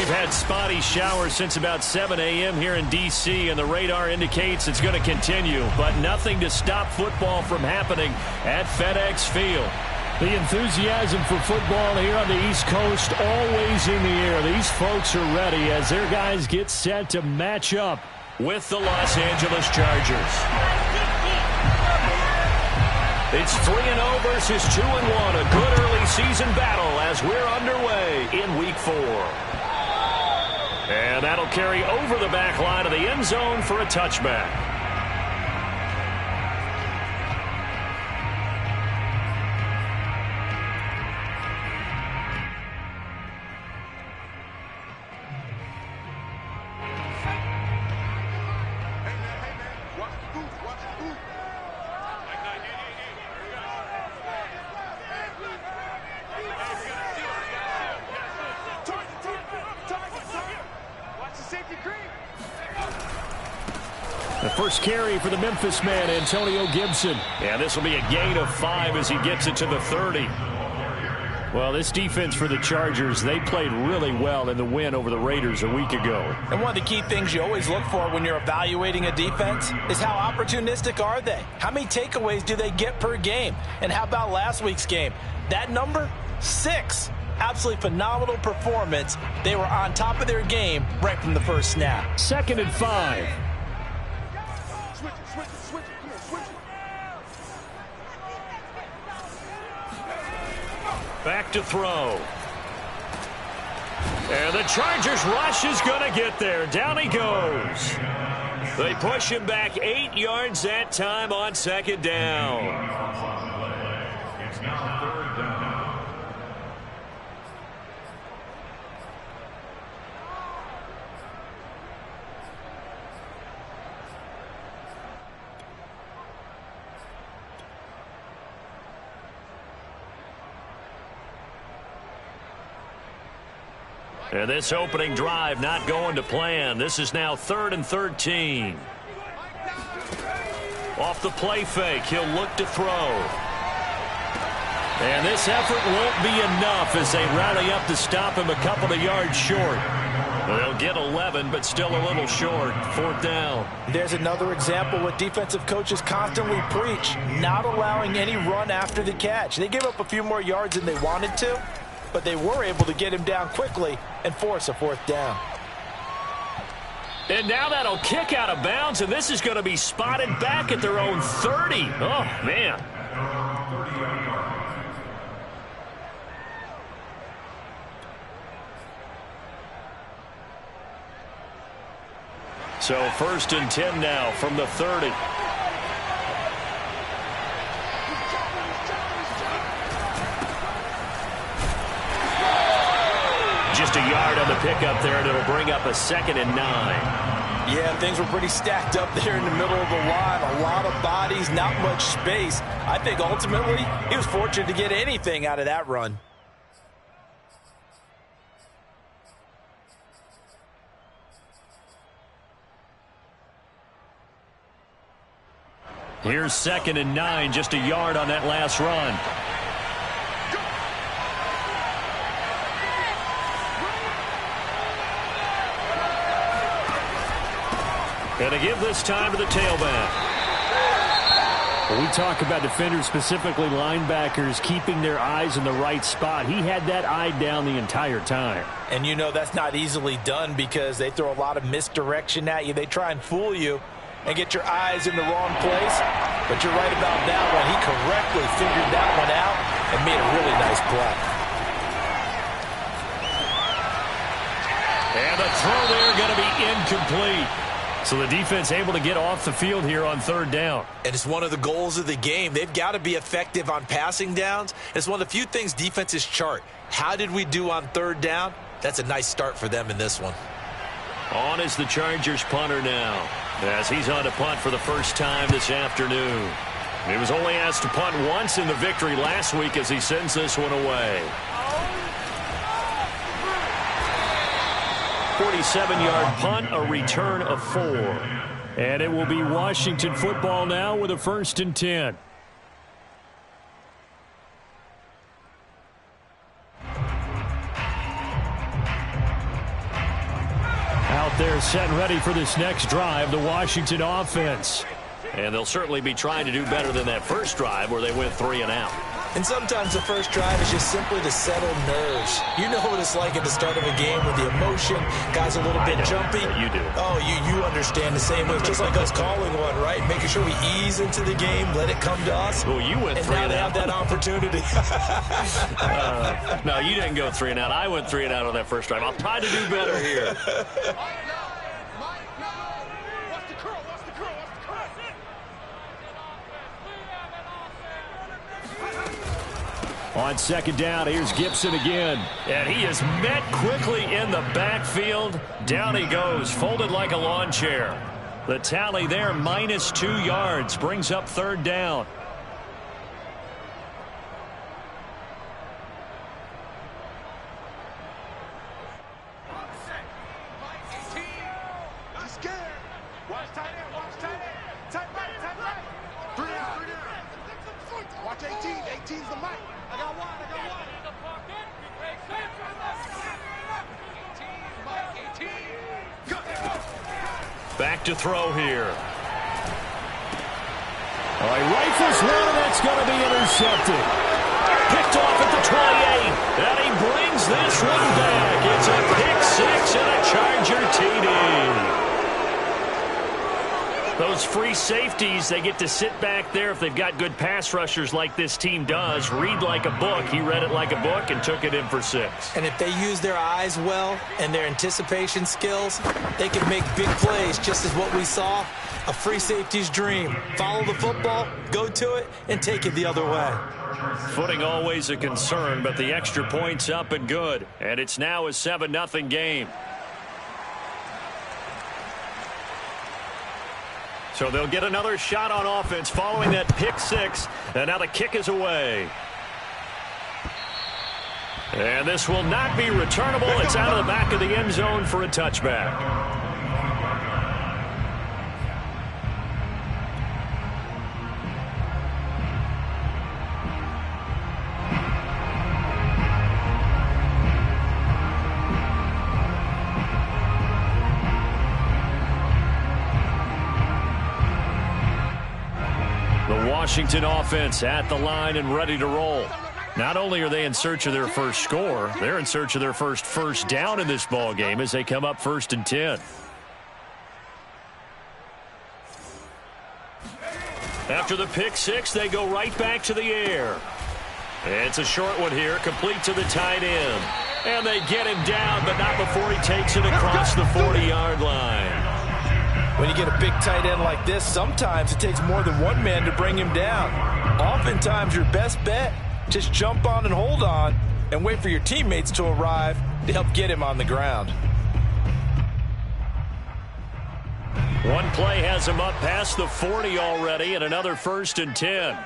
We've had spotty showers since about 7 a.m. here in D.C., and the radar indicates it's going to continue, but nothing to stop football from happening at FedEx Field. The enthusiasm for football here on the East Coast always in the air. These folks are ready as their guys get set to match up with the Los Angeles Chargers. It's 3-0 versus 2-1, a good early season battle as we're underway in Week 4. And that'll carry over the back line of the end zone for a touchback. The first carry for the Memphis man, Antonio Gibson. And this will be a gain of 5 as he gets it to the 30. Well, this defense for the Chargers, they played really well in the win over the Raiders a week ago. And one of the key things you always look for when you're evaluating a defense is how opportunistic are they? How many takeaways do they get per game? And how about last week's game? That number, 6. Absolutely phenomenal performance. They were on top of their game right from the first snap. 2nd and 5. Back to throw. And the Chargers rush is going to get there. Down he goes. They push him back 8 yards that time on 2nd down. It's now 3rd down. And this opening drive not going to plan. This is now 3rd and 13. Off the play fake, he'll look to throw. And this effort won't be enough as they rally up to stop him a couple of yards short. They'll get 11, but still a little short. 4th down. There's another example what defensive coaches constantly preach, not allowing any run after the catch. They gave up a few more yards than they wanted to, but they were able to get him down quickly and force a 4th down. And now that'll kick out of bounds, and this is going to be spotted back at their own 30. Oh, man. So 1st and 10 now from the 30. Just a yard on the pickup there, and it'll bring up a 2nd and 9. Yeah, things were pretty stacked up there in the middle of the line. A lot of bodies, not much space. I think ultimately he was fortunate to get anything out of that run. Here's 2nd and 9, just a yard on that last run. And to give this time to the tailback. When we talk about defenders, specifically linebackers, keeping their eyes in the right spot, he had that eye down the entire time. And you know that's not easily done because they throw a lot of misdirection at you. They try and fool you and get your eyes in the wrong place. But you're right about that one. He correctly figured that one out and made a really nice play. And the throw there going to be incomplete. So the defense able to get off the field here on 3rd down. And it's one of the goals of the game. They've got to be effective on passing downs. It's one of the few things defenses chart. How did we do on 3rd down? That's a nice start for them in this one. On is the Chargers punter now, as he's on to punt for the first time this afternoon. He was only asked to punt once in the victory last week as he sends this one away. 47-yard punt, a return of 4. And it will be Washington football now with a 1st and 10. there set and ready for this next drive, the Washington offense. And they'll certainly be trying to do better than that first drive where they went 3 and out. And sometimes the first drive is just simply to settle nerves. You know what it's like at the start of a game with the emotion. Guys a little bit jumpy. You do. Oh, you understand the same way. It's just like us calling one, right? Making sure we ease into the game, let it come to us. Well, you went 3 and out. And now they have that opportunity. No, you didn't go 3 and out. I went 3 and out on that first drive. I'll try to do better here. On second down, here's Gibson again. And he is met quickly in the backfield. Down he goes, folded like a lawn chair. The tally there, -2 yards, brings up third down. Back to throw here. All right, rifles one, and that's going to be intercepted. Picked off at the 28, and he brings this one back. It's a pick six and a Charger TD. Those free safeties, they get to sit back there if they've got good pass rushers like this team does. Read like a book. He read it like a book and took it in for 6. And if they use their eyes well and their anticipation skills, they can make big plays, just as what we saw. A free safety's dream. Follow the football, go to it, and take it the other way. Footing always a concern, but the extra point's up and good. And it's now a 7-0 game. So they'll get another shot on offense following that pick six. And now the kick is away. And this will not be returnable. It's out of the back of the end zone for a touchback. Washington offense at the line and ready to roll. Not only are they in search of their first score, they're in search of their first down in this ball game as they come up 1st and 10. After the pick six, they go right back to the air. It's a short one here, complete to the tight end. And they get him down, but not before he takes it across the 40-yard line. When you get a big tight end like this, sometimes it takes more than one man to bring him down. Oftentimes, your best bet, just jump on and hold on and wait for your teammates to arrive to help get him on the ground. One play has him up past the 40 already, and another 1st and 10.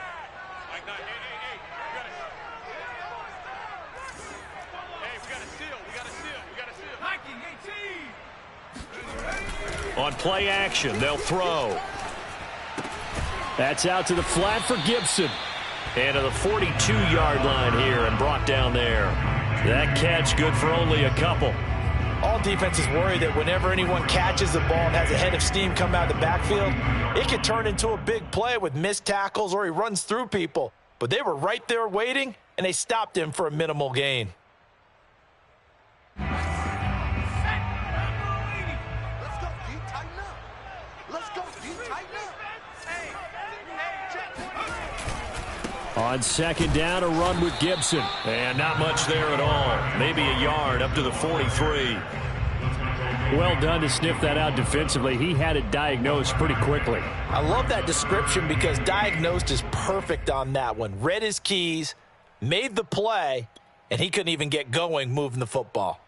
On play action, they'll throw. That's out to the flat for Gibson. And to the 42-yard line here and brought down there. That catch good for only a couple. All defenses worry that whenever anyone catches the ball and has a head of steam come out of the backfield, it could turn into a big play with missed tackles or he runs through people. But they were right there waiting, and they stopped him for a minimal gain. On second down, a run with Gibson. And not much there at all. Maybe a yard up to the 43. Well done to sniff that out defensively. He had it diagnosed pretty quickly. I love that description because diagnosed is perfect on that one. Read his keys, made the play, and he couldn't even get going moving the football.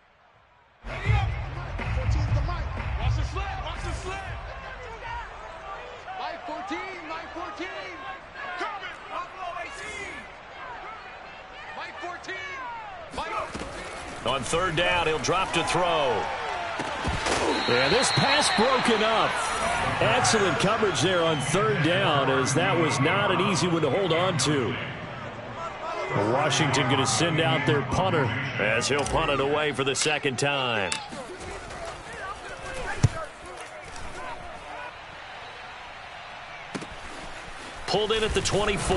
On third down, he'll drop to throw. And this pass broken up. Excellent coverage there on third down, as that was not an easy one to hold on to. Washington going to send out their punter as he'll punt it away for the second time. pulled in at the 24.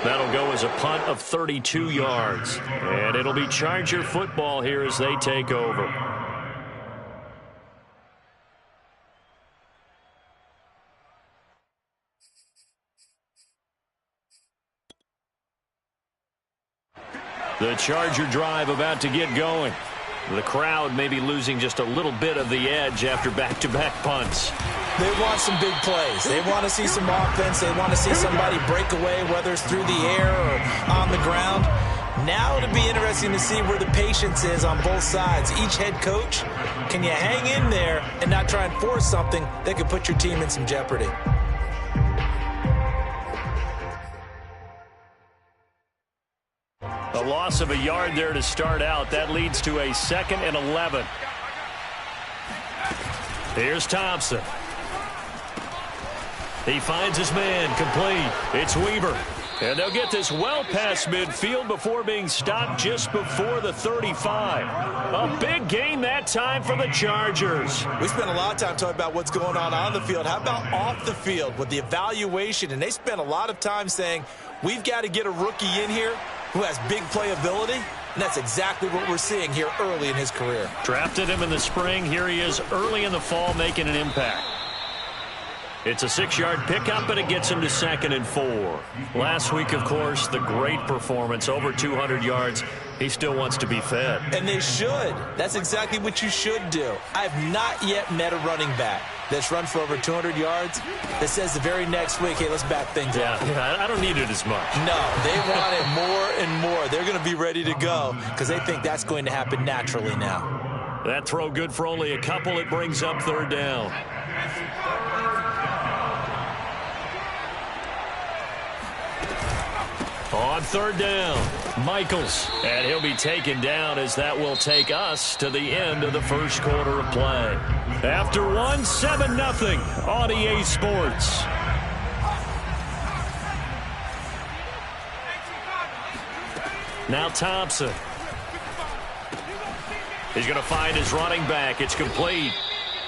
That'll go as a punt of 32 yards. And it'll be Charger football here as they take over. The Charger drive about to get going. The crowd may be losing just a little bit of the edge after back-to-back punts. They want some big plays. They want to see some offense. They want to see somebody break away, whether it's through the air or on the ground. Now it'll be interesting to see where the patience is on both sides. Each head coach, can you hang in there and not try and force something that could put your team in some jeopardy? A loss of a yard there to start out. That leads to a 2nd and 11. Here's Thompson. He finds his man complete. It's Weaver. And they'll get this well past midfield before being stopped just before the 35. A big gain that time for the Chargers. We spent a lot of time talking about what's going on the field. How about off the field with the evaluation? And they spent a lot of time saying, we've got to get a rookie in here who has big playability, and that's exactly what we're seeing here early in his career. Drafted him in the spring. Here he is early in the fall making an impact. It's a 6-yard pickup, and it gets him to 2nd and 4. Last week, of course, the great performance, over 200 yards. He still wants to be fed. And they should. That's exactly what you should do. I have not yet met a running back that's run for over 200 yards that says the very next week, hey, let's back things up. Yeah, I don't need it as much. No, they want it more and more. They're going to be ready to go because they think that's going to happen naturally now. That throw good for only a couple. It brings up 3rd down. On 3rd down, Michaels. And he'll be taken down as that will take us to the end of the first quarter of play. After one, 7-0 on EA Sports. Now Thompson. He's going to find his running back. It's complete.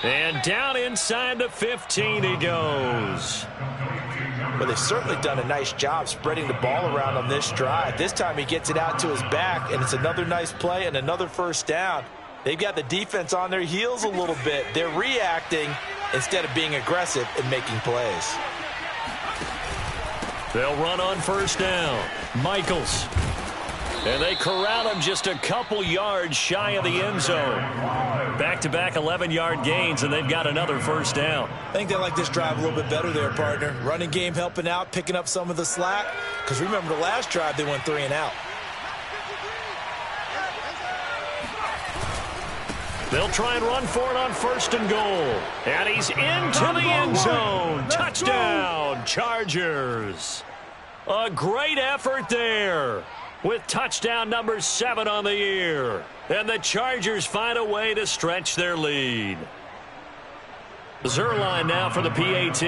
And down inside the 15 he goes. Well, they've certainly done a nice job spreading the ball around on this drive. This time he gets it out to his back, and it's another nice play and another first down. They've got the defense on their heels a little bit. They're reacting instead of being aggressive and making plays. They'll run on 1st down. Michaels. And they corral him just a couple yards shy of the end zone. Back-to-back 11-yard gains, and they've got another 1st down. I think they like this drive a little bit better there, partner. Running game helping out, picking up some of the slack. Because remember, the last drive, they went 3 and out. They'll try and run for it on 1st and goal. And he's into the end zone. Touchdown, Chargers. A great effort there, with touchdown number 7 on the year. And the Chargers find a way to stretch their lead. Zerline now for the PAT.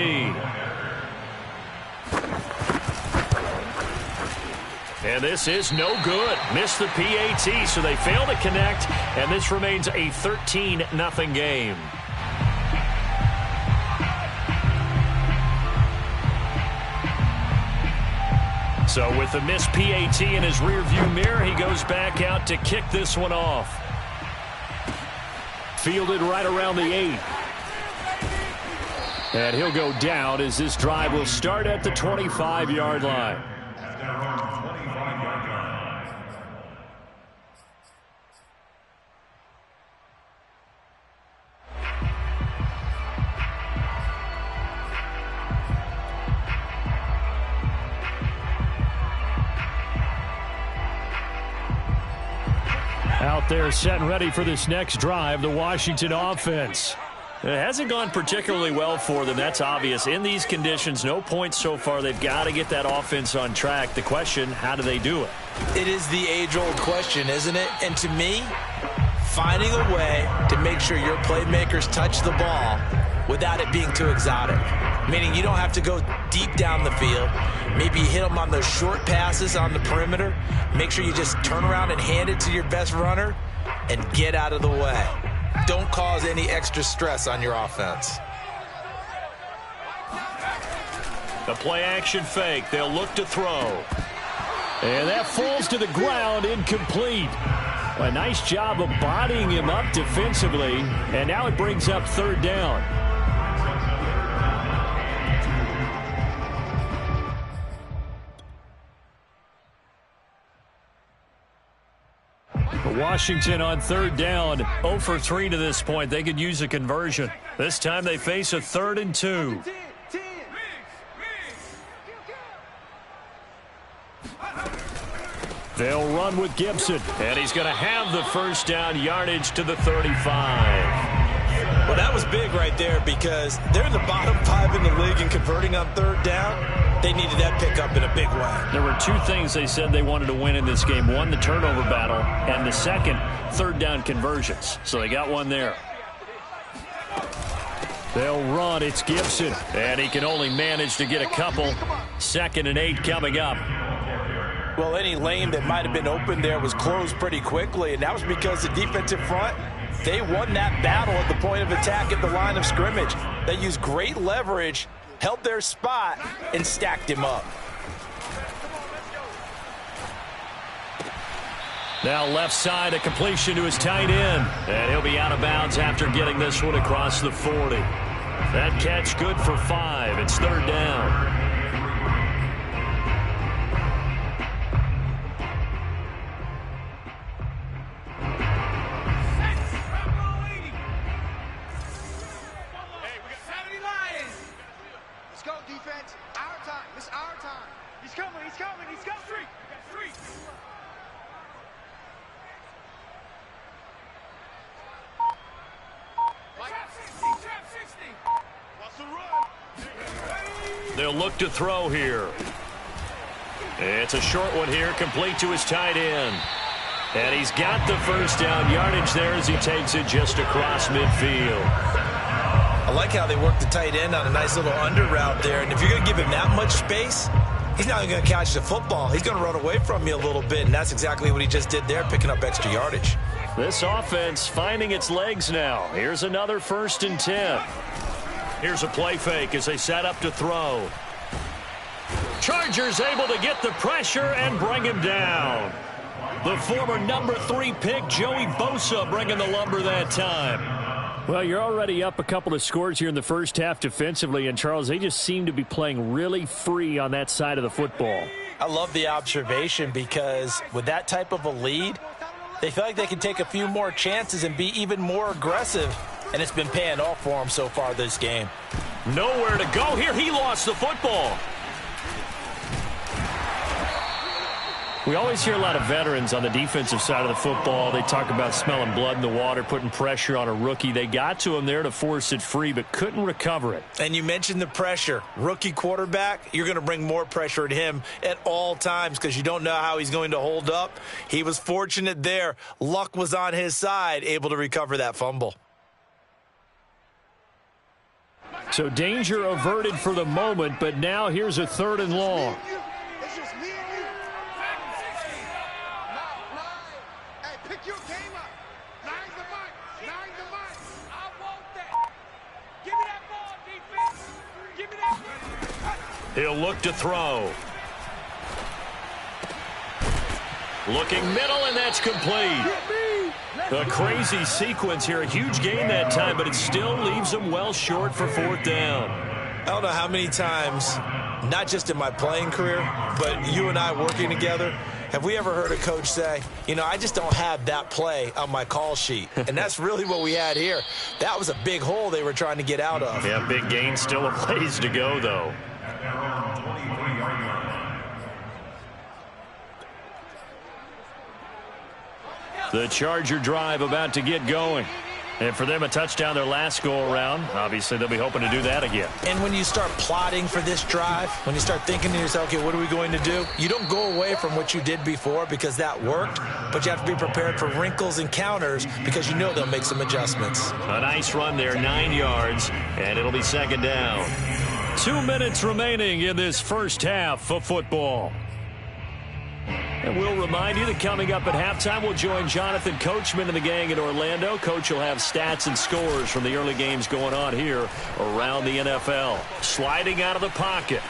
And this is no good. Missed the PAT, so they fail to connect, and this remains a 13-0 game. So with the missed PAT in his rearview mirror, he goes back out to kick this one off. Fielded right around the 8. And he'll go down as this drive will start at the 25-yard line. Out there set and ready for this next drive, the Washington offense. It hasn't gone particularly well for them. That's obvious. In these conditions, no points so far. They've got to get that offense on track. The question, how do they do it? It is the age-old question, isn't it? And to me, finding a way to make sure your playmakers touch the ball without it being too exotic. Meaning you don't have to go deep down the field. Maybe you hit them on those short passes on the perimeter. Make sure you just turn around and hand it to your best runner and get out of the way. Don't cause any extra stress on your offense. The play-action fake. They'll look to throw. And that falls to the ground, incomplete. A nice job of bodying him up defensively, and now it brings up third down. Washington on third down, 0 for 3 to this point. They could use a conversion. This time they face a 3rd and 2. They'll run with Gibson. And he's going to have the first down, yardage to the 35. Well, that was big right there because they're in the bottom 5 in the league and converting on third down. They needed that pickup in a big way. There were 2 things they said they wanted to win in this game. One, the turnover battle, and the second, third down conversions. So they got one there. They'll run. It's Gibson. And he can only manage to get a couple. 2nd and 8 coming up. Well, any lane that might have been open there was closed pretty quickly, and that was because the defensive front, they won that battle at the point of attack at the line of scrimmage. They used great leverage, held their spot, and stacked him up. Now left side, a completion to his tight end. And he'll be out of bounds after getting this one across the 40. That catch good for 5. It's third down. They'll look to throw here. It's a short one here, complete to his tight end. And he's got the first down, yardage there as he takes it just across midfield. I like how they work the tight end on a nice little under route there. And if you're going to give him that much space, he's not going to catch the football. He's going to run away from you a little bit, and that's exactly what he just did there, picking up extra yardage. This offense finding its legs now. Here's another 1st and 10. Here's a play fake as they set up to throw. Chargers able to get the pressure and bring him down. The former number 3 pick, Joey Bosa, bringing the lumber that time. Well, you're already up a couple of scores here in the first half defensively, and Charles, they just seem to be playing really free on that side of the football. I love the observation because with that type of a lead, they feel like they can take a few more chances and be even more aggressive, and it's been paying off for them so far this game. Nowhere to go here. He lost the football. We always hear a lot of veterans on the defensive side of the football. They talk about smelling blood in the water, putting pressure on a rookie. They got to him there to force it free, but couldn't recover it. And you mentioned the pressure. Rookie quarterback, you're going to bring more pressure at him at all times because you don't know how he's going to hold up. He was fortunate there. Luck was on his side, able to recover that fumble. So danger averted for the moment, but now here's a 3rd and long. He'll look to throw. Looking middle, and that's complete. A crazy sequence here. A huge gain that time, but it still leaves him well short for 4th down. I don't know how many times, not just in my playing career, but you and I working together, have we ever heard a coach say, you know, I just don't have that play on my call sheet. And that's really what we had here. That was a big hole they were trying to get out of. Yeah, big gain, still a ways to go, though. The Charger drive about to get going. And for them, a touchdown their last go-around. Obviously, they'll be hoping to do that again. And when you start plotting for this drive, when you start thinking to yourself, okay, what are we going to do? You don't go away from what you did before because that worked, but you have to be prepared for wrinkles and counters because you know they'll make some adjustments. A nice run there, 9 yards, and it'll be 2nd down. 2 minutes remaining in this first half of football. And we'll remind you that coming up at halftime, we'll join Jonathan Coachman and the gang in Orlando. Coach will have stats and scores from the early games going on here around the NFL. Sliding out of the pocket.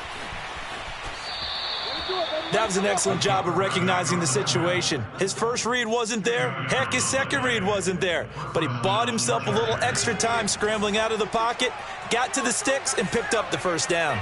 That was an excellent job of recognizing the situation. His first read wasn't there. Heck, his second read wasn't there. But he bought himself a little extra time scrambling out of the pocket, got to the sticks, and picked up the first down.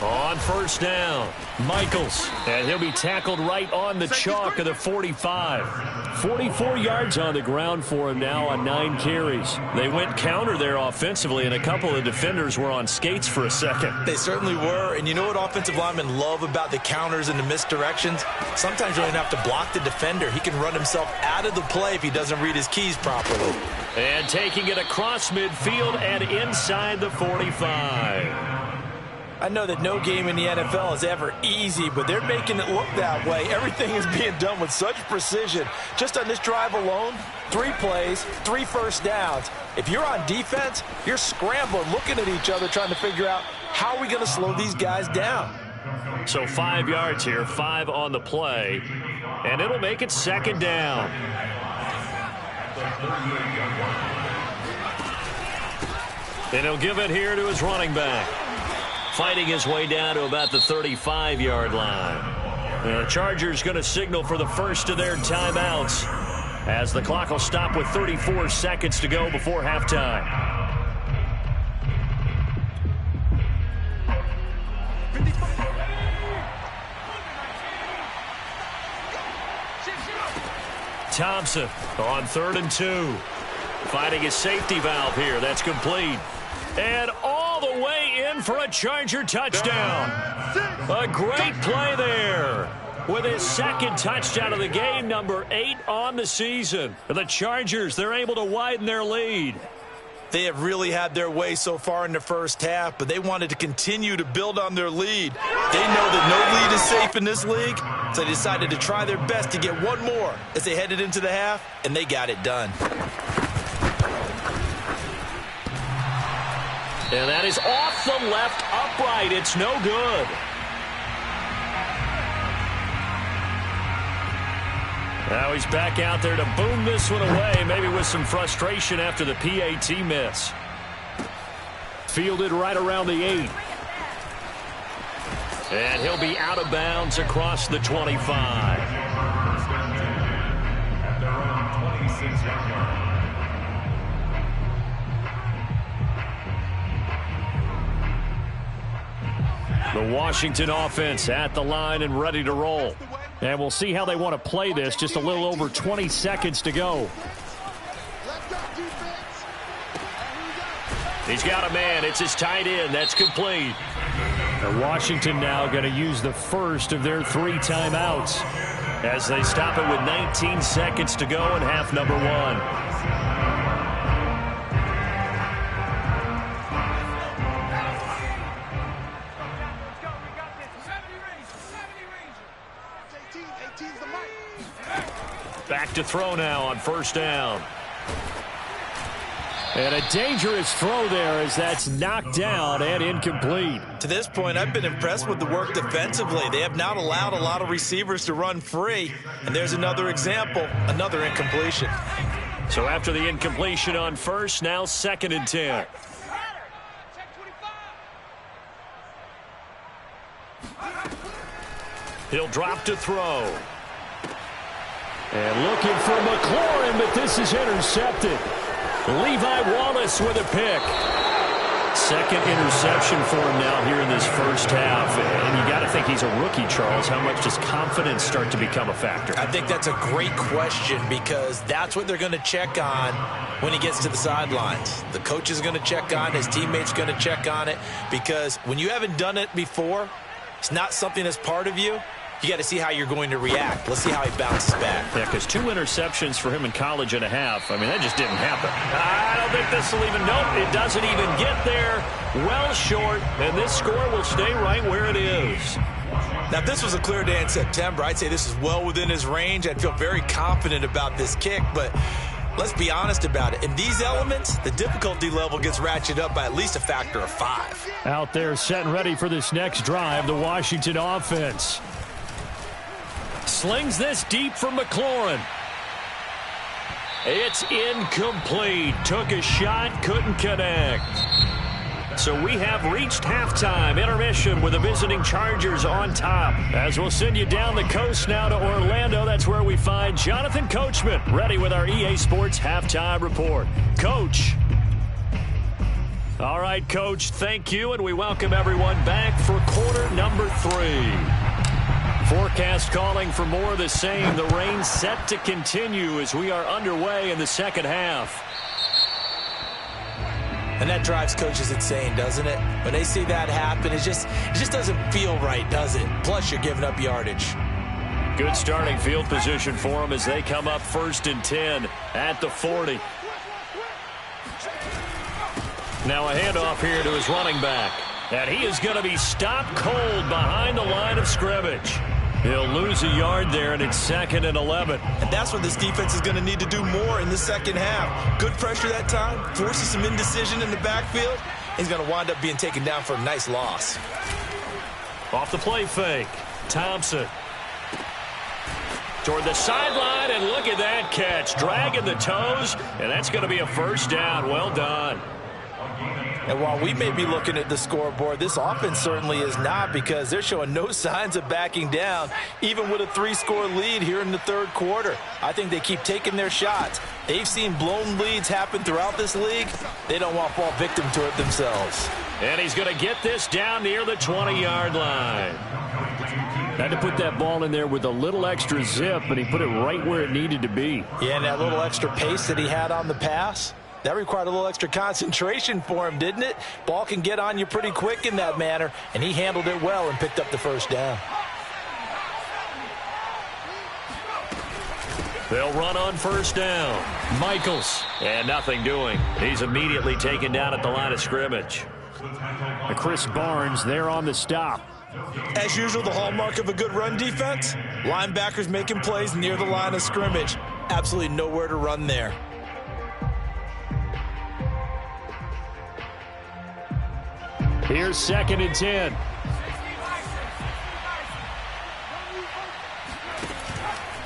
On first down, Michaels, and he'll be tackled right on the chalk of the 45. 44 yards on the ground for him now on 9 carries. They went counter there offensively, and a couple of defenders were on skates for a second. They certainly were, and you know what offensive linemen love about the counters and the misdirections? Sometimes you don't even have to block the defender. He can run himself out of the play if he doesn't read his keys properly. And taking it across midfield and inside the 45. I know that no game in the NFL is ever easy, but they're making it look that way. Everything is being done with such precision. Just on this drive alone, 3 plays, 3 first downs. If you're on defense, you're scrambling, looking at each other, trying to figure out how are we going to slow these guys down. So 5 yards here, 5 on the play, and it'll make it second down. And he'll give it here to his running back. Fighting his way down to about the 35-yard line. The Chargers going to signal for the first of their timeouts as the clock will stop with 34 seconds to go before halftime. Thompson on 3rd and 2. Finding his safety valve here. That's complete. And all the way in for a Charger touchdown. A great play there. With his second touchdown of the game, number 8 on the season. The Chargers, they're able to widen their lead. They have really had their way so far in the first half, but they wanted to continue to build on their lead. They know that no lead is safe in this league, so they decided to try their best to get one more as they headed into the half, and they got it done. And that is off the left upright. It's no good. Now he's back out there to boom this one away, maybe with some frustration after the PAT miss. Fielded right around the 8. And he'll be out of bounds across the 25. The Washington offense at the line and ready to roll. And we'll see how they want to play this. Just a little over 20 seconds to go. He's got a man. It's his tight end. That's complete. And Washington now going to use the first of their 3 timeouts as they stop it with 19 seconds to go in half number 1. Back to throw now on first down. And a dangerous throw there as that's knocked down and incomplete. To this point, I've been impressed with the work defensively. They have not allowed a lot of receivers to run free. And there's another example, another incompletion. So after the incompletion on first, now 2nd and 10. He'll drop to throw. And looking for McLaurin, but this is intercepted. Levi Wallace with a pick. 2nd interception for him now here in this first half. And you got to think he's a rookie, Charles. How much does confidence start to become a factor? I think that's a great question because that's what they're going to check on when he gets to the sidelines. The coach is going to check on, his teammates going to check on it because when you haven't done it before, it's not something that's part of you. You got to see how you're going to react. Let's see how he bounces back. Yeah, because 2 interceptions for him in college and a half. I mean, that just didn't happen. I don't think this will even, nope, it doesn't even get there. Well short, and this score will stay right where it is. Now, if this was a clear day in September, I'd say this is well within his range. I'd feel very confident about this kick, but let's be honest about it. In these elements, the difficulty level gets ratcheted up by at least a factor of 5. Out there set and ready for this next drive, the Washington offense. Slings this deep for McLaurin. It's incomplete. Took a shot, couldn't connect. So we have reached halftime intermission with the visiting Chargers on top. As we'll send you down the coast now to Orlando, that's where we find Jonathan Coachman ready with our EA Sports halftime report. Coach. All right, Coach, thank you, and we welcome everyone back for quarter number 3. Forecast calling for more of the same. The rain set to continue as we are underway in the second half. And that drives coaches insane, doesn't it? When they see that happen, it just doesn't feel right, does it? Plus, you're giving up yardage. Good starting field position for them as they come up 1st and 10 at the 40. Now a handoff here to his running back. And he is going to be stopped cold behind the line of scrimmage. He'll lose a yard there, and it's 2nd and 11. And that's what this defense is going to need to do more in the second half. Good pressure that time, forces some indecision in the backfield. He's going to wind up being taken down for a nice loss. Off the play fake, Thompson. Toward the sideline, and look at that catch. Dragging the toes, and that's going to be a first down. Well done. And while we may be looking at the scoreboard, this offense certainly is not, because they're showing no signs of backing down, even with a 3-score lead here in the third quarter. I think they keep taking their shots. They've seen blown leads happen throughout this league. They don't want to fall victim to it themselves. And he's going to get this down near the 20-yard line. Had to put that ball in there with a little extra zip, and he put it right where it needed to be. Yeah, and that little extra pace that he had on the pass, that required a little extra concentration for him, didn't it? Ball can get on you pretty quick in that manner, and he handled it well and picked up the first down. They'll run on first down. Michaels. And nothing doing. He's immediately taken down at the line of scrimmage. Chris Barnes there on the stop. As usual, the hallmark of a good run defense, linebackers making plays near the line of scrimmage. Absolutely nowhere to run there. Here's 2nd and 10.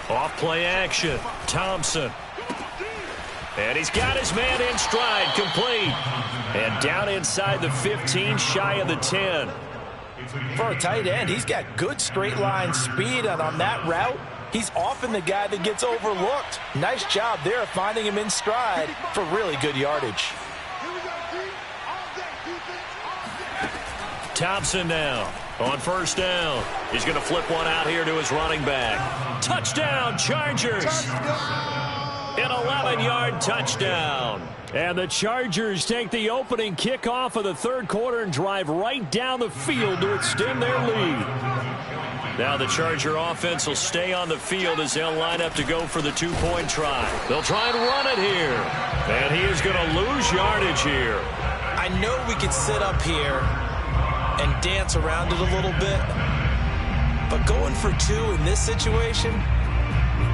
Off play action. Thompson. And he's got his man in stride, complete. And down inside the 15, shy of the 10. For a tight end, he's got good straight line speed, and on that route, he's often the guy that gets overlooked. Nice job there of finding him in stride for really good yardage. Thompson now on first down. He's going to flip one out here to his running back. Touchdown, Chargers. An 11-yard touchdown. And the Chargers take the opening kickoff of the third quarter and drive right down the field to extend their lead. Now the Charger offense will stay on the field as they'll line up to go for the 2-point try. They'll try and run it here. And he is going to lose yardage here. I know we could sit up here and dance around it a little bit, but going for 2 in this situation,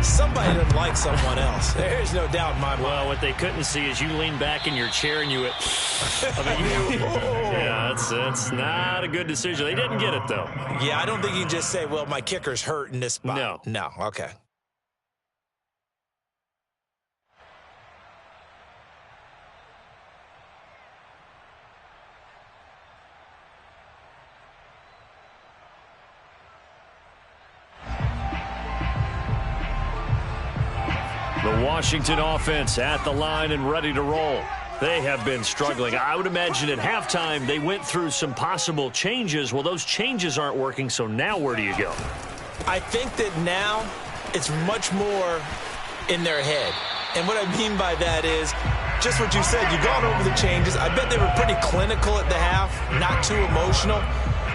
somebody doesn't like someone else. There's no doubt in my mind. Well, what they couldn't see is you lean back in your chair and you went, yeah, that's not a good decision. They didn't get it, though. Yeah, I don't think you can just say, well, my kicker's hurt in this spot. No, okay. The Washington offense at the line and ready to roll. They have been struggling. I would imagine at halftime they went through some possible changes. Well, those changes aren't working, so now where do you go? I think that now it's much more in their head. And what I mean by that is just what you said. You've gone over the changes. I bet they were pretty clinical at the half, not too emotional.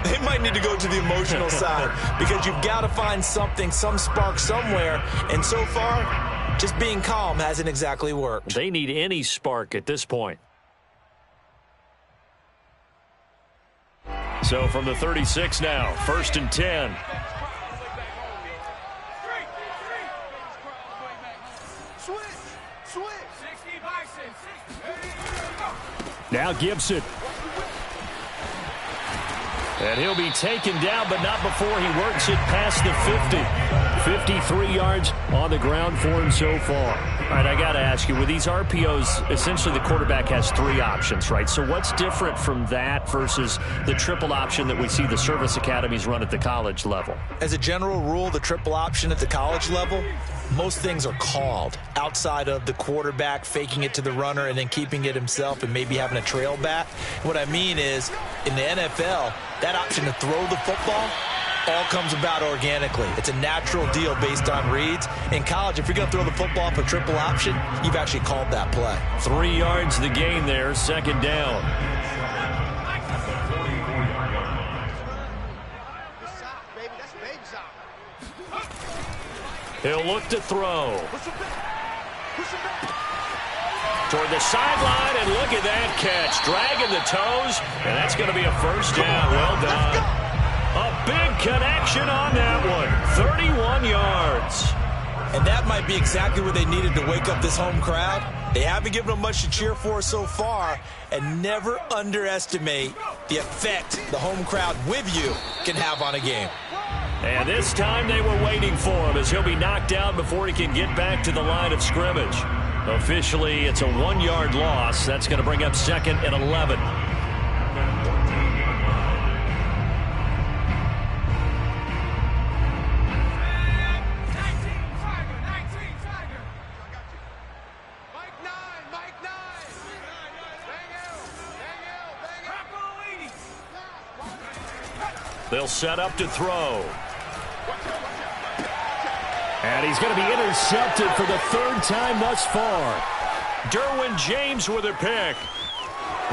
They might need to go to the emotional side because you've got to find something, some spark somewhere. And so far, just being calm hasn't exactly worked. They need any spark at this point. So from the 36 now, 1st and 10. Now Gibson. And he'll be taken down, but not before he works it past the 50. 53 yards on the ground for him so far. All right, I got to ask you, with these RPOs, essentially the quarterback has 3 options, right? So what's different from that versus the triple option that we see the service academies run at the college level? As a general rule, the triple option at the college level, most things are called outside of the quarterback faking it to the runner and then keeping it himself and maybe having a trail back. What I mean is, in the NFL, that option to throw the football all comes about organically. It's a natural deal based on reads. In college, if you're going to throw the football for triple option, you've actually called that play. 3 yards the gain there, second down. He'll look to throw. Toward the sideline, and look at that catch. Dragging the toes, and that's going to be a first down. Well done. A big connection on that one. 31 yards. And that might be exactly what they needed to wake up this home crowd. They haven't given them much to cheer for so far, and never underestimate the effect the home crowd with you can have on a game. And this time they were waiting for him as he'll be knocked down before he can get back to the line of scrimmage. Officially, it's a 1-yard loss. That's going to bring up 2nd and 11. They'll set up to throw. And he's going to be intercepted for the 3rd time thus far. Derwin James with a pick.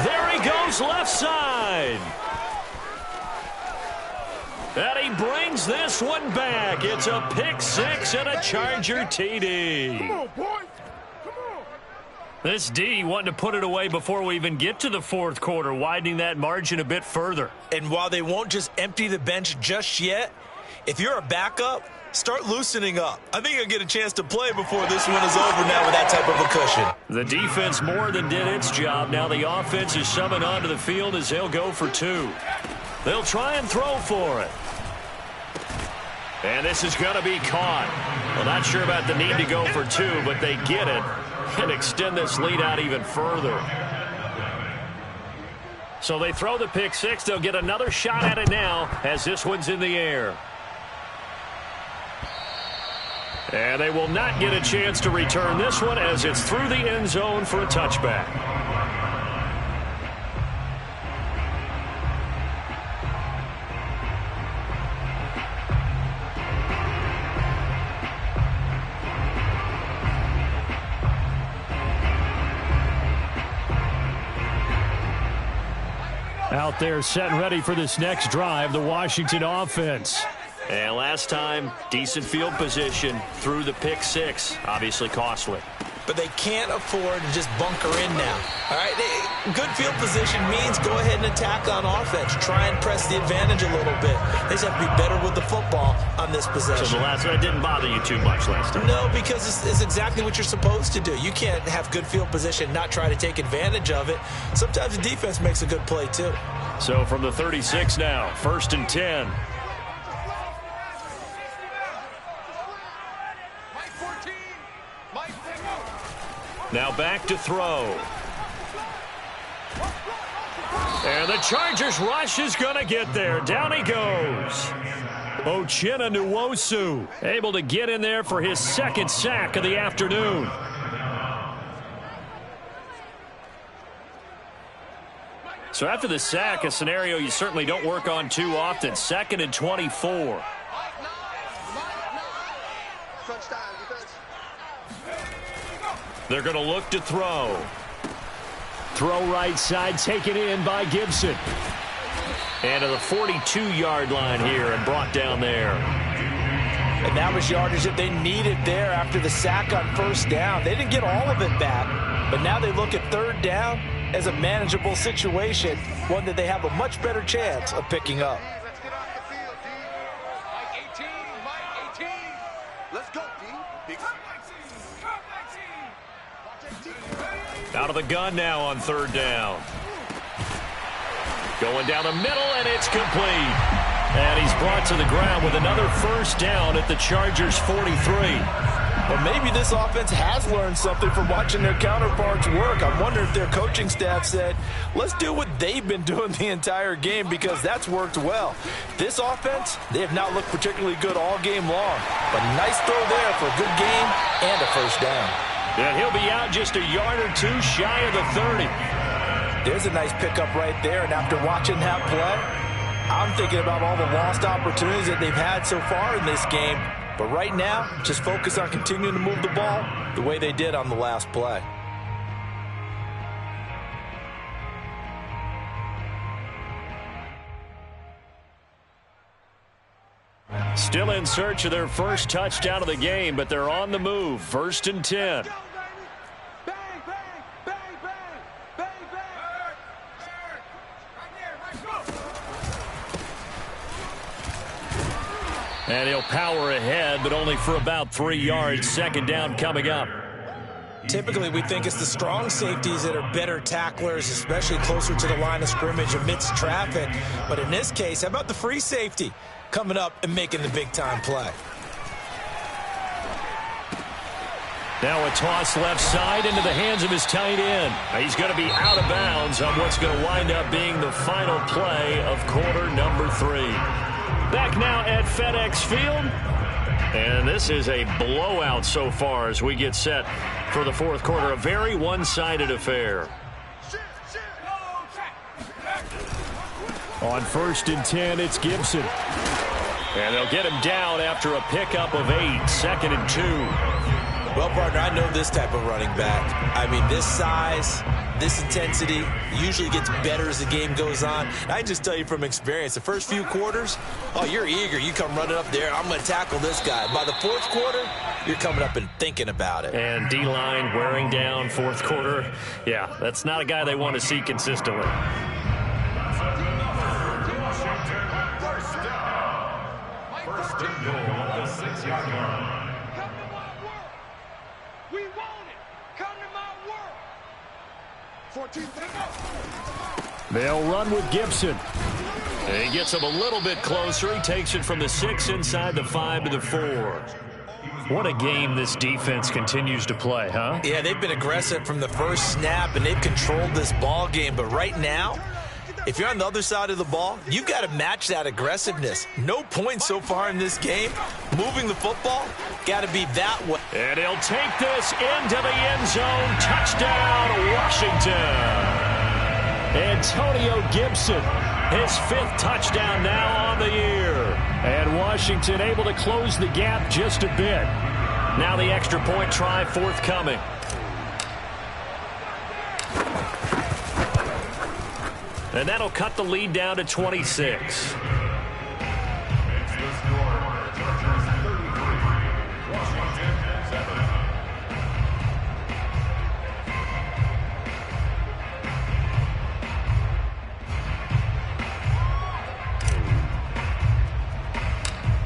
There he goes left side. And he brings this one back. It's a pick 6 and a Charger TD. Come on, boy. This D wanting to put it away before we even get to the 4th quarter, widening that margin a bit further. And while they won't just empty the bench just yet, if you're a backup, start loosening up. I think you'll get a chance to play before this one is over now with that type of a cushion. The defense more than did its job. Now the offense is summoned onto the field as they'll go for 2. They'll try and throw for it. And this is going to be caught. Well, not sure about the need to go for 2, but they get it and extend this lead out even further. So they throw the pick 6. They'll get another shot at it now as this one's in the air. And they will not get a chance to return this one as it's through the end zone for a touchback. Out there set and ready for this next drive, the Washington offense. And last time, decent field position through the pick 6. Obviously costly. But they can't afford to just bunker in now. All right, good field position means go ahead and attack on offense. Try and press the advantage a little bit. They just have to be better with the football on this possession. So the last one didn't bother you too much last time? No, because it's exactly what you're supposed to do. You can't have good field position, not try to take advantage of it. Sometimes the defense makes a good play too. So from the 36 now, 1st and 10. Now back to throw. And the Chargers rush is going to get there. Down he goes. Uchenna Nwosu able to get in there for his 2nd sack of the afternoon. So after the sack, a scenario you certainly don't work on too often. 2nd and 24. They're going to look to throw. Throw right side, taken in by Gibson. And to the 42-yard line here and brought down there. And that was yardage that they needed there after the sack on 1st down. They didn't get all of it back, but now they look at 3rd down as a manageable situation, one that they have a much better chance of picking up. Let's get off the field, D. Mike 18, Mike 18. Let's go, D. Big out of the gun now on 3rd down. Going down the middle, and it's complete. And he's brought to the ground with another 1st down at the Chargers' 43. Well, maybe this offense has learned something from watching their counterparts work. I'm wondering if their coaching staff said, let's do what they've been doing the entire game, because that's worked well. This offense, they have not looked particularly good all game long. But nice throw there for a good game and a first down. And he'll be out just a yard or two shy of the 30. There's a nice pickup right there, and after watching that play, I'm thinking about all the lost opportunities that they've had so far in this game. But right now, just focus on continuing to move the ball the way they did on the last play. Still in search of their first touchdown of the game, but they're on the move. 1st and 10. And he'll power ahead, but only for about 3 yards. 2nd down coming up. Typically, we think it's the strong safeties that are better tacklers, especially closer to the line of scrimmage amidst traffic. But in this case, how about the free safety coming up and making the big-time play? Now a toss left side into the hands of his tight end. He's going to be out of bounds on what's going to wind up being the final play of quarter number 3. Back now at FedEx Field. And this is a blowout so far as we get set for the 4th quarter. A very one-sided affair. On 1st and 10, it's Gibson. And they'll get him down after a pickup of 8. 2nd and 2. Well, partner, I know this type of running back. I mean, this size, this intensity usually gets better as the game goes on. I just tell you from experience, the first few quarters, oh, you're eager. You come running up there, I'm going to tackle this guy. By the 4th quarter, you're coming up and thinking about it. And D-line wearing down 4th quarter. Yeah, that's not a guy they want to see consistently. First and goal at the 6-yard line. We want it. Come to my work. 14. They'll run with Gibson. And he gets him a little bit closer. He takes it from the 6 inside the 5 to the 4. What a game this defense continues to play, huh? Yeah, they've been aggressive from the first snap, and they've controlled this ball game. But right now, if you're on the other side of the ball, you've got to match that aggressiveness. No points so far in this game. Moving the football, got to be that way. And he'll take this into the end zone. Touchdown, Washington. Antonio Gibson, his 5th touchdown now on the year. And Washington able to close the gap just a bit. Now the extra point try forthcoming. And that'll cut the lead down to 26.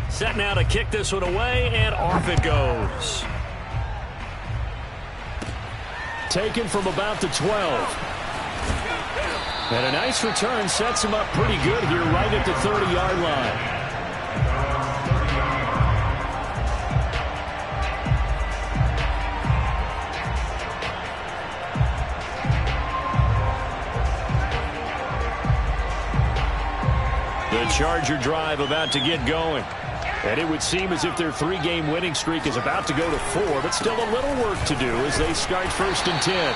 Set now to kick this one away, and off it goes. Taken from about the 12. And a nice return sets him up pretty good here right at the 30-yard line. The Charger drive about to get going. And it would seem as if their 3-game winning streak is about to go to 4, but still a little work to do as they start 1st and 10.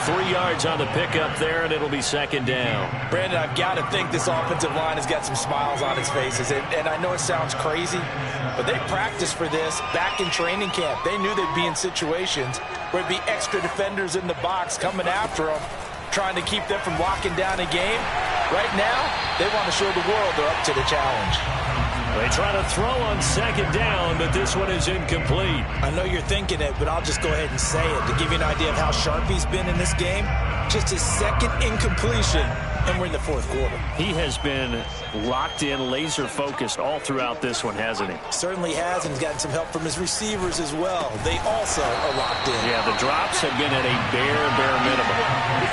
3 yards on the pickup there, and it'll be 2nd down. Brandon, I've got to think this offensive line has got some smiles on its faces. And I know it sounds crazy, but they practiced for this back in training camp. They knew they'd be in situations where it'd be extra defenders in the box coming after them, trying to keep them from locking down a game. Right now, they want to show the world they're up to the challenge. They try to throw on 2nd down, but this one is incomplete. I know you're thinking it, but I'll just go ahead and say it. To give you an idea of how sharp he's been in this game, just his 2nd incompletion, and we're in the 4th quarter. He has been locked in, laser-focused all throughout this one, hasn't he? Certainly has, and he's gotten some help from his receivers as well. They also are locked in. Yeah, the drops have been at a bare minimum.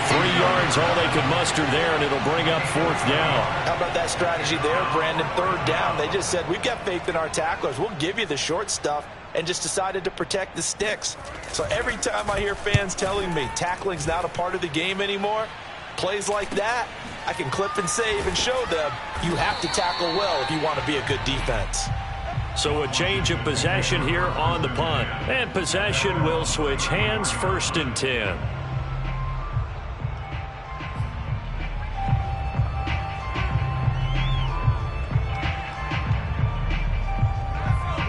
3 yards, all they could muster there, and it'll bring up 4th down. How about that strategy there, Brandon? 3rd down. They just said, we've got faith in our tacklers. We'll give you the short stuff. and just decided to protect the sticks. So every time I hear fans telling me tackling's not a part of the game anymore, plays like that, I can clip and save and show them you have to tackle well if you want to be a good defense. So a change of possession here on the punt. And possession will switch hands, 1st and 10.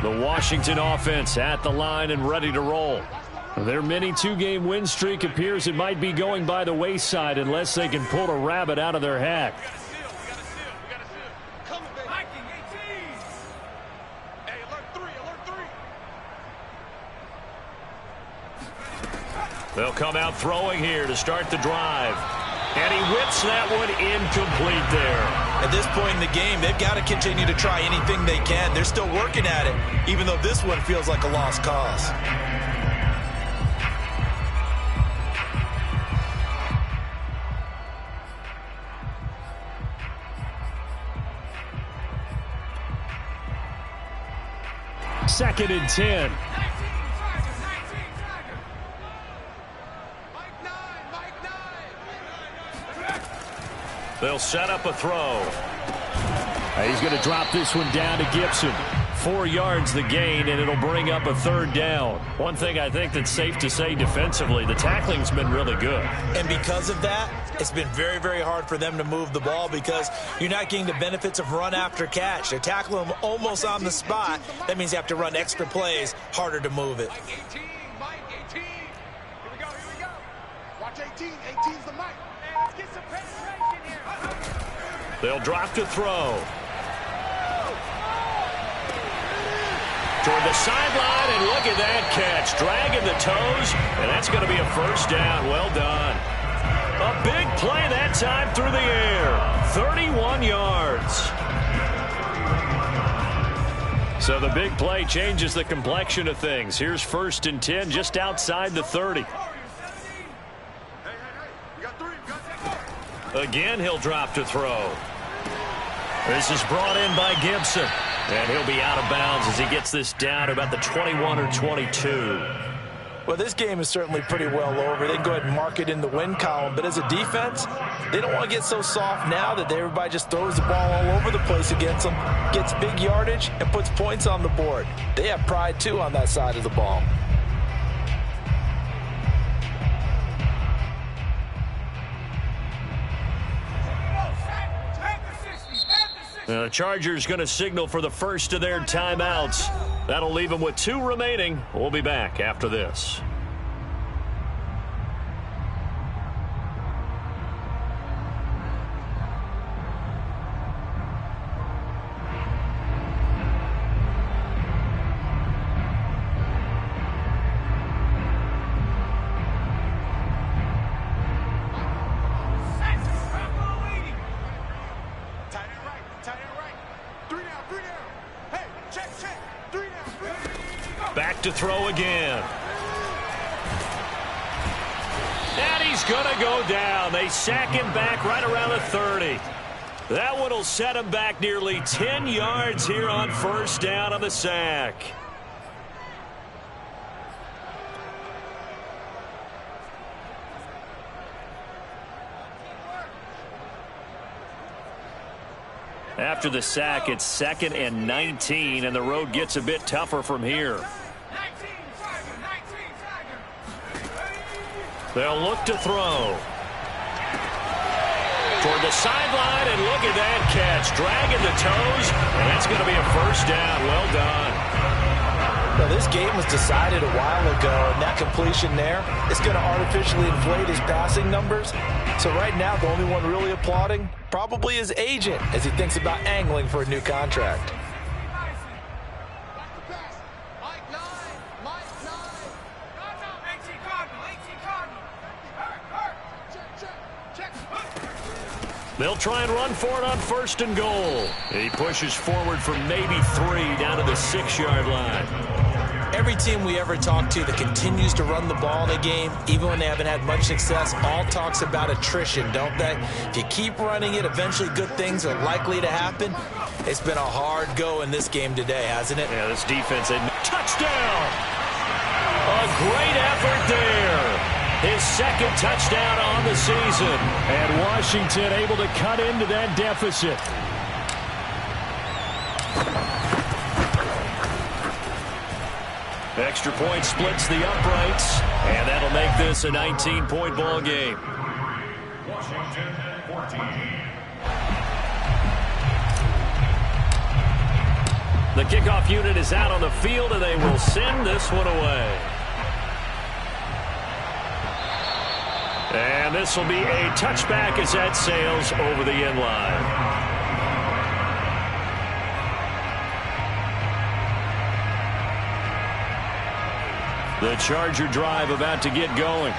The Washington offense at the line and ready to roll. Their mini 2-game win streak appears it might be going by the wayside unless they can pull a rabbit out of their hat. They'll come out throwing here to start the drive. And he whips that one incomplete there. At this point in the game, they've got to continue to try anything they can. They're still working at it, even though this one feels like a lost cause. Second and 10. They'll set up a throw. He's going to drop this one down to Gibson. 4 yards the gain, and it'll bring up a 3rd down. One thing I think that's safe to say defensively, the tackling's been really good. And because of that, it's been very, very hard for them to move the ball because you're not getting the benefits of run after catch. They're tackling them almost on the spot. That means you have to run extra plays, harder to move it. Mike 18, Mike 18. Here we go, here we go. Watch 18, 18's the Mike. Let's get some penetration here. They'll drop to throw. Toward the sideline, and look at that catch. Dragging the toes, and that's going to be a 1st down. Well done. A big play that time through the air. 31 yards. So the big play changes the complexion of things. Here's 1st and 10 just outside the 30. Again, he'll drop to throw. This is brought in by Gibson. And he'll be out of bounds as he gets this down to about the 21 or 22. Well, this game is certainly pretty well over. They can go ahead and mark it in the win column. But as a defense, they don't want to get so soft now that everybody just throws the ball all over the place against them, gets big yardage, and puts points on the board. They have pride, too, on that side of the ball. The Chargers going to signal for the first of their timeouts. That'll leave them with 2 remaining. We'll be back after this. Back to throw again. And he's going to go down. They sack him back right around the 30. That one will set him back nearly 10 yards here on 1st down on the sack. After the sack, it's 2nd and 19, and the road gets a bit tougher from here. They'll look to throw. Toward the sideline, and look at that catch. Dragging the toes, and that's going to be a 1st down. Well done. Well, this game was decided a while ago, and that completion there is going to artificially inflate his passing numbers. So right now, the only one really applauding probably his agent as he thinks about angling for a new contract. They'll try and run for it on 1st and goal. He pushes forward for maybe 3 down to the 6-yard line. Every team we ever talk to that continues to run the ball in a game, even when they haven't had much success, all talks about attrition, don't they? If you keep running it, eventually good things are likely to happen. It's been a hard go in this game today, hasn't it? Yeah, this defense, touchdown! A great effort there. His second touchdown on the season. And Washington able to cut into that deficit. Extra point splits the uprights, and that'll make this a 19-point ball game. Washington 14. The kickoff unit is out on the field, and they will send this one away. And this will be a touchback as that sails over the end line. The Charger drive about to get going.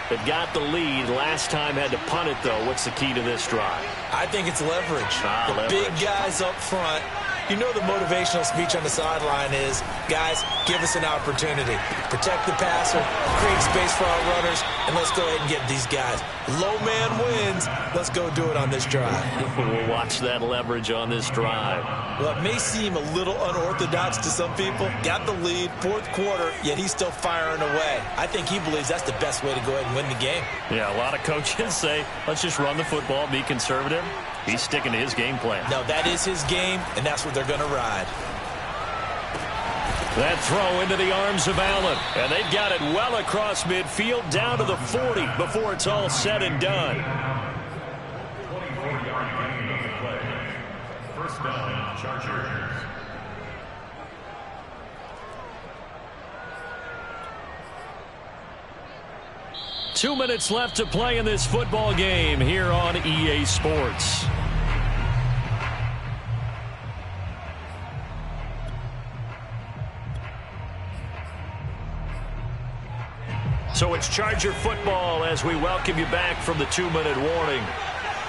They've got the lead. Last time had to punt it, though. What's the key to this drive? I think it's leverage. Big guys up front. You know the motivational speech on the sideline is, guys, give us an opportunity. Protect the passer, create space for our runners, and let's go ahead and get these guys. Low man wins. Let's go do it on this drive. We'll watch that leverage on this drive. Well, it may seem a little unorthodox to some people. Got the lead, fourth quarter, yet he's still firing away. I think he believes that's the best way to go ahead and win the game. Yeah, a lot of coaches say, let's just run the football, be conservative. He's sticking to his game plan. No, that is his game, and that's what they're going to ride. That throw into the arms of Allen. And they've got it well across midfield, down to the 40 before it's all said and done. 24-yard gain of the play. First down, Chargers. Two minutes left to play in this football game here on EA Sports. So it's Charger football as we welcome you back from the 2-minute warning.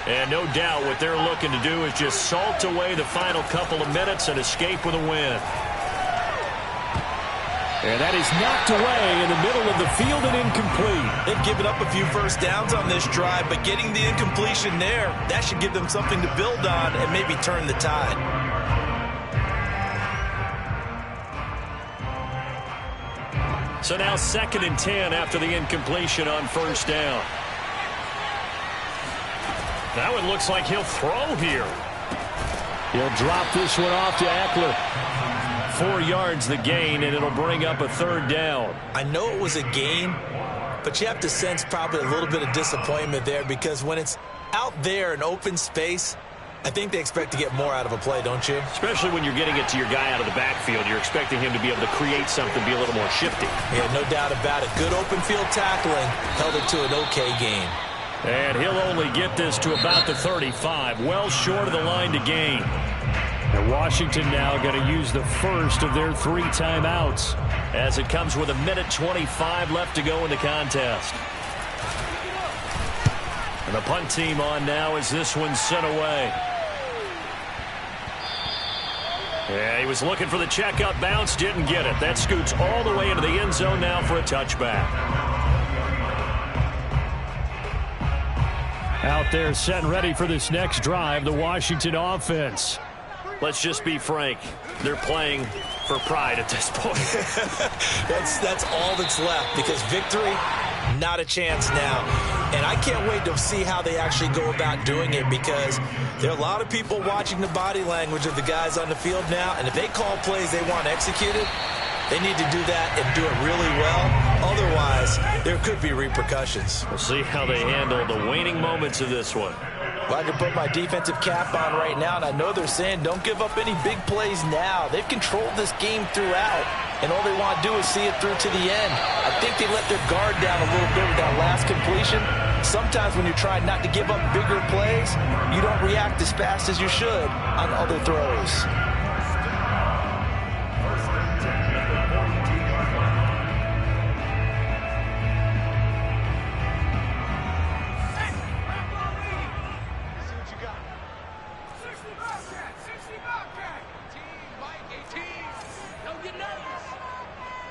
And no doubt what they're looking to do is just salt away the final couple of minutes and escape with a win. And that is knocked away in the middle of the field and incomplete. They've given up a few first downs on this drive, but getting the incompletion there, that should give them something to build on and maybe turn the tide. So now 2nd and 10 after the incompletion on first down. That one looks like he'll throw here. He'll drop this one off to Eckler. 4 yards the gain, and it'll bring up a 3rd down. I know it was a gain, but you have to sense probably a little bit of disappointment there because when it's out there in open space, I think they expect to get more out of a play, don't you? Especially when you're getting it to your guy out of the backfield. You're expecting him to be able to create something, be a little more shifty. Yeah, no doubt about it. Good open field tackling held it to an okay gain. And he'll only get this to about the 35, well short of the line to gain. And Washington now going to use the first of their 3 timeouts as it comes with 1:25 left to go in the contest. And the punt team on now as this one's sent away. Yeah, he was looking for the checkup bounce, didn't get it. That scoots all the way into the end zone now for a touchback. Out there set and ready for this next drive, the Washington offense. Let's just be frank. They're playing for pride at this point. That's all that's left because victory, not a chance now. And I can't wait to see how they actually go about doing it because there are a lot of people watching the body language of the guys on the field now. And if they call plays they want executed, they need to do that and do it really well. Otherwise, there could be repercussions. We'll see how they handle the waning moments of this one. Well, I can put my defensive cap on right now, and I know they're saying don't give up any big plays now. They've controlled this game throughout, and all they want to do is see it through to the end. I think they let their guard down a little bit with that last completion. Sometimes when you're trying not to give up bigger plays, you don't react as fast as you should on other throws.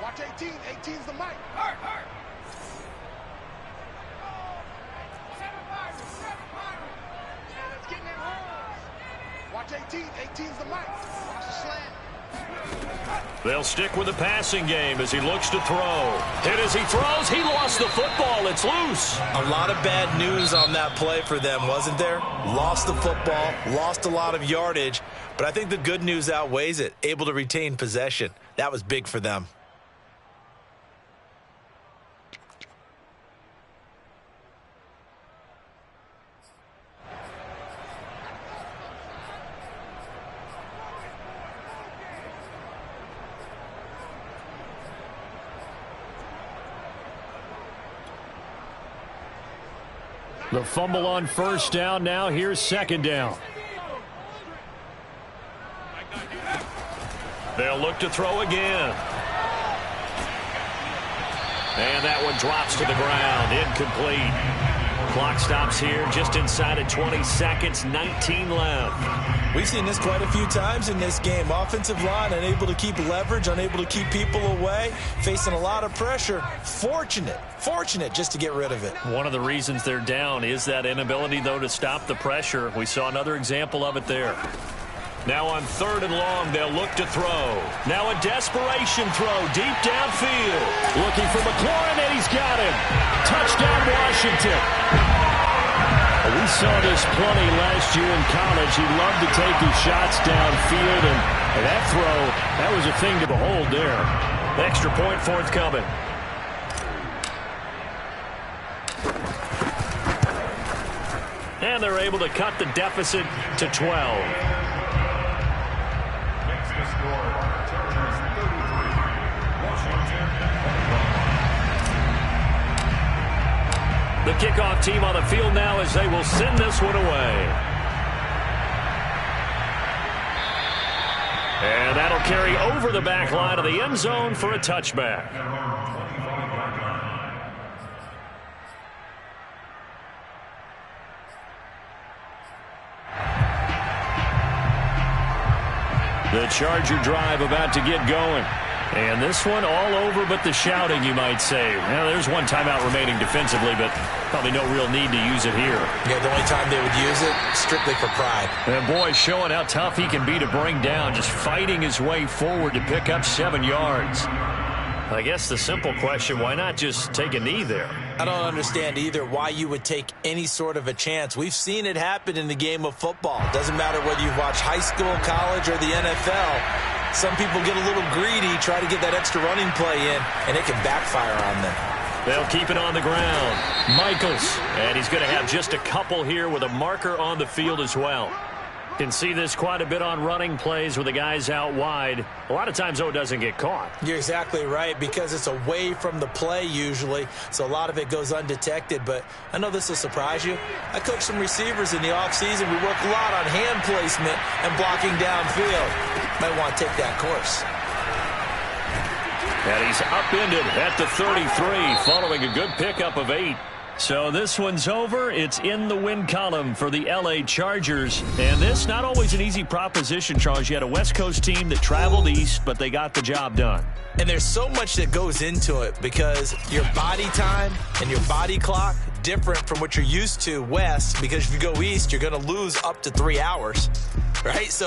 Watch 18. 18's the mic. Watch Watch 18. 18's the mic. Watch the slant. They'll stick with the passing game as he looks to throw. Hit as he throws. He lost the football. It's loose. A lot of bad news on that play for them, wasn't there? Lost the football, lost a lot of yardage, but I think the good news outweighs it. Able to retain possession. That was big for them. The fumble on first down. Now here's second down. They'll look to throw again. And that one drops to the ground. Incomplete. Clock stops here just inside of 20 seconds. 19 left. We've seen this quite a few times in this game. Offensive line unable to keep leverage, unable to keep people away, facing a lot of pressure. Fortunate just to get rid of it. One of the reasons they're down is that inability, though, to stop the pressure. We saw another example of it there. Now on third and long, they'll look to throw. Now a desperation throw deep downfield. Looking for McLaurin, and he's got him. Touchdown, Washington. We saw this plenty last year in college. He loved to take his shots downfield, and that throw, that was a thing to behold there. Extra point forthcoming. And they're able to cut the deficit to 12. The kickoff team on the field now as they will send this one away. And that'll carry over the back line of the end zone for a touchback. The Charger drive about to get going. And this one all over but the shouting, you might say. Well, there's one timeout remaining defensively, but probably no real need to use it here. Yeah, the only time they would use it, strictly for pride. And boy, showing how tough he can be to bring down, just fighting his way forward to pick up 7 yards. I guess the simple question, why not just take a knee there? I don't understand either why you would take any sort of a chance. We've seen it happen in the game of football. Doesn't matter whether you've watched high school, college, or the NFL. Some people get a little greedy, try to get that extra running play in, and it can backfire on them. They'll keep it on the ground. Michaels, and he's going to have just a couple here with a marker on the field as well. Can see this quite a bit on running plays with the guys out wide. A lot of times, though, it doesn't get caught. You're exactly right, because it's away from the play usually, so a lot of it goes undetected. But I know this will surprise you. I coach some receivers in the offseason. We work a lot on hand placement and blocking downfield. Might want to take that course. And he's upended at the 33, following a good pickup of 8. So this one's over. It's in the win column for the L.A. Chargers. And this, not always an easy proposition, Charles. You had a West Coast team that traveled east, but they got the job done. And there's so much that goes into it because your body time and your body clock different from what you're used to west, because if you go east, you're going to lose up to 3 hours, right? So